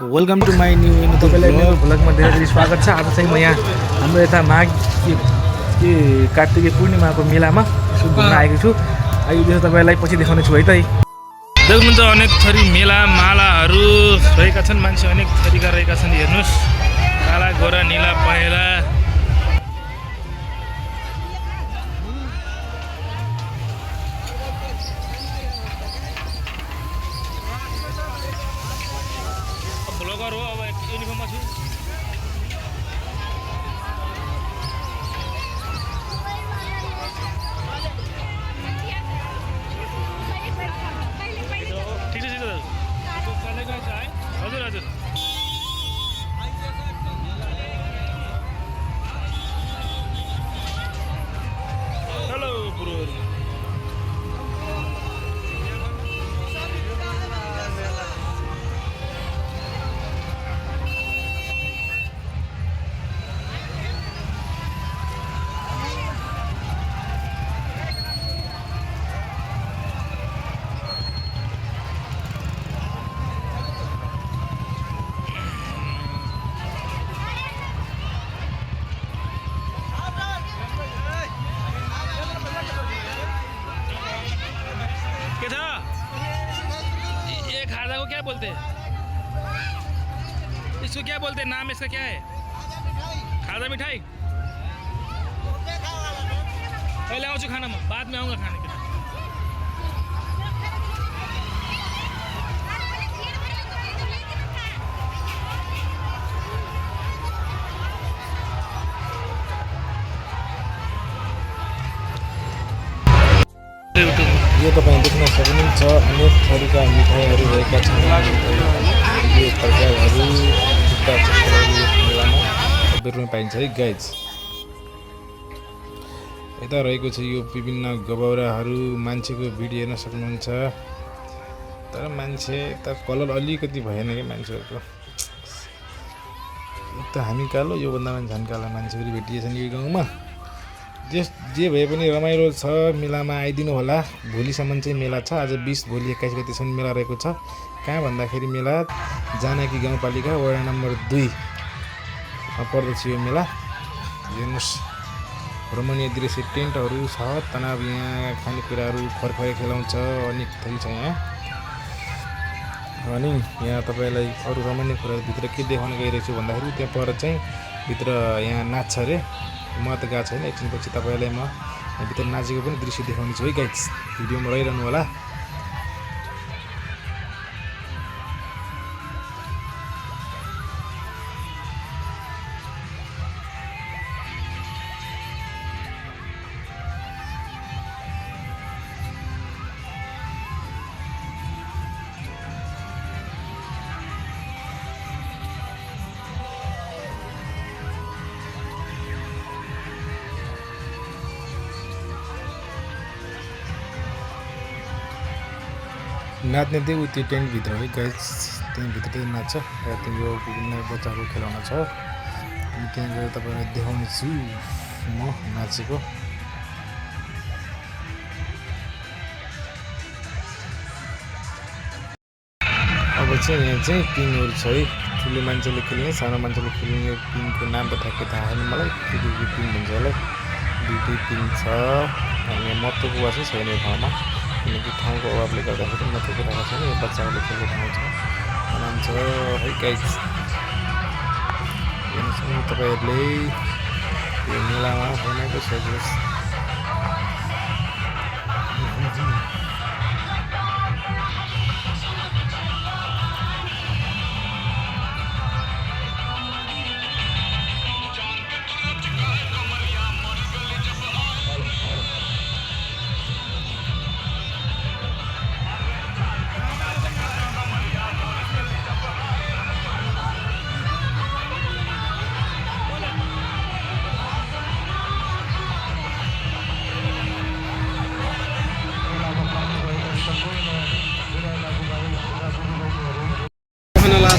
Welcome to my new तपाईँलाई मेरो भ्लगमा धेरै धेरै स्वागत छ। आज चाहिँ म यहाँ हाम्रो यता माघ कार्तिके पूर्णिमाको मेलामा घुम्न आएको छु। यो देश तपाईँलाई पछि देखाउने छु है त। देख्नुहुन्छ अनेक थरी मेला मालाहरू रहेका छन्, मान्छे अनेक थरीका रहेका छन्। हेर्नुहोस्, काला गोरा नीला पहेँला ब्लगर हो। अब युनिफर्ममा छु। ठिक छ हजुर हजुर। हेलो पुरोहरू, के था ये खाजा को क्या बोलते हैं? इसको क्या बोलते हैं? नाम इसका क्या है? खाजा मिठाई। पहले आउँछु खानामा, बाद में आऊँगा खाने के लिए। यो तपाईँ देख्न सक्नुहुन्छ अनेक थरीका मिठाईहरू रहेका छन्। यो प्रकारहरू जुत्ता चप्पलहरू मेलामा सबैमा पाइन्छ है गाइज। यता रहेको छ यो विभिन्न गबौराहरू, मान्छेको भिड हेर्न सक्नुहुन्छ। तर मान्छे त कलर अलिकति भएन कि मान्छेहरूको। त हामी कालो, योभन्दा मान्छे झन् काला मान्छेहरू भेटिएछन् यो गाउँमा। जे भए पनि रमाइलो छ। मेलामा आइदिनु होला। भोलिसम्म चाहिँ मेला छ। आज 20 भोलि 21 गतिसम्म मेला रहेको छ। कहाँ भन्दाखेरि मेला जानकी गाउँपालिका वडा नम्बर 2 पर्दछ यो मेला। हेर्नुहोस्, रमणीय दृश्य, टेन्टहरू छ, तनाव यहाँ खानेकुराहरू खरखरे खेलाउँछ, अनेक थरी छ यहाँ। अनि यहाँ तपाईँलाई अरू रमणीय कुराहरू भित्र के देखाउन गइरहेको छु भन्दाखेरि त्यहाँ पर चाहिँ भित्र यहाँ नाच्छ अरे। म त गएको छैन, एकछिनपछि तपाईँलाई म भित्र नाचेको पनि दृश्य देखाउने छु है गाइज। भिडियोमा रहिरहनु होला। नाच्ने चाहिँ त्यो टेन्टभित्र है गाइज। त्यहीँभित्र चाहिँ नाच्छ र त्यो यो विभिन्न बच्चाको खेलाउन छ। त्यहाँ गएर तपाईँलाई देखाउने छु म नाचेको। अब चाहिँ यहाँ चाहिँ पिङहरू छ है। ठुलो मान्छेले खेल्ने, सानो मान्छेले खेल्ने। यो पिङको नाम त ठ्याक्कै थाहा छैन मलाई, के पिङ भन्छ होला। दुईटै पिङ छ। यहाँ महत्त्वको वा चाहिँ छैन यो ठाउँमा, किनकि ठाउँको अभावले गर्दाखेरि म थुकिरहेको छैन। यो बच्चाहरूले खेल्ने ठाउँ छ, नाम छ है गाइज। हेर्नुहोस् तपाईँहरूले यो मेलामा बनाएको छ। खाना ला